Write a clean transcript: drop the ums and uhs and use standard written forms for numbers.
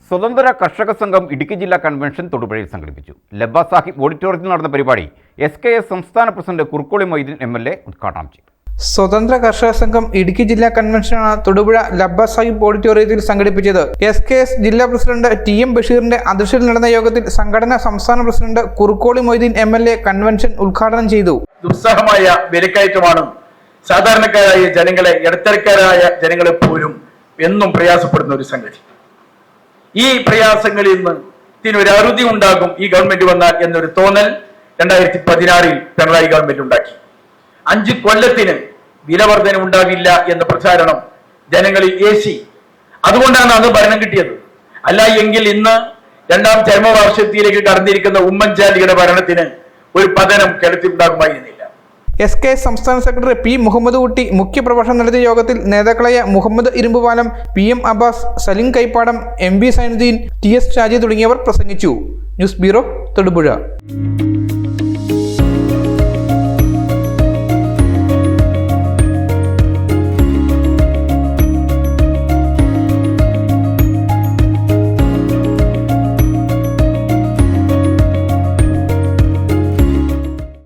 സ്വതന്ത്ര കർഷക സംഘം ഇടുക്കി ജില്ലാ കൺവെൻഷൻ തൊടുപുഴയിൽ സംഘടിപ്പിച്ചു. ലബ്ബ സാഹിബ് ഓഡിറ്റോറിയത്തിൽ നടന്ന പരിപാടി SKS സംസ്ഥാന പ്രസിഡന്റ് കുറുക്കോളി മൊയ്തീൻ MLA ഉദ്ഘാടനം ചെയ്തു. സ്വതന്ത്ര കർഷക സംഘം ഇടുക്കി ജില്ലാ കൺവെൻഷനാണ് തൊടുപുഴ ലബ്ബ സാഹിബ് ഓഡിറ്റോറിയത്തിൽ സംഘടിപ്പിച്ചത്. SKS ജില്ലാ പ്രസിഡന്റ് TM ബഷീറിന്റെ അധ്യക്ഷതയിൽ നടന്ന യോഗത്തിൽ സംഘടനാ സംസ്ഥാന president Kurukkoli Moideen MLA convention ഉദ്ഘാടനം ചെയ്തു. ദുസ്സഹമായ വിലക്കയറ്റമാണ് സാധാരണക്കാരായ ജനങ്ങളെ, ഇടത്തരക്കാരായ ജനങ്ങളെ പോലും എന്നും പ്രയാസപ്പെടുന്ന ഒരു സംഗതി. ഈ പ്രയാസങ്ങളിൽ നിന്ന് ഇതിനൊരു അറുതി ഉണ്ടാകും ഈ ഗവൺമെന്റ് വന്നാൽ എന്നൊരു തോന്നൽ 2016 പിണറായി ഗവൺമെന്റ് ഉണ്ടാക്കി. 5 കൊല്ലത്തിന് വിലവർധന ഉണ്ടാകില്ല എന്ന പ്രചാരണം ജനങ്ങളിൽ ഏശി. അതുകൊണ്ടാണ് അന്ന് ഭരണം കിട്ടിയത്. അല്ല എങ്കിൽ ഇന്ന് 2ാം ചരമവാർഷികത്തിലേക്ക് കടന്നിരിക്കുന്ന ഉമ്മൻചാണ്ടിയുടെ ഭരണത്തിന് ഒരു പതനം കേരളത്തിലുണ്ടാകുമായിരുന്നില്ല. SKS സംസ്ഥാന സെക്രട്ടറി P. മുഹമ്മദ് കുട്ടി മുഖ്യപ്രഭാഷണം നടത്തിയ യോഗത്തിൽ നേതാക്കളായ Muhammad Irumbupalam, PM Abbas, Salim Kaippadam, MV Sainudheen, TS Shaji തുടങ്ങിയവർ പ്രസംഗിച്ചു. News bureau, Thodupuzha.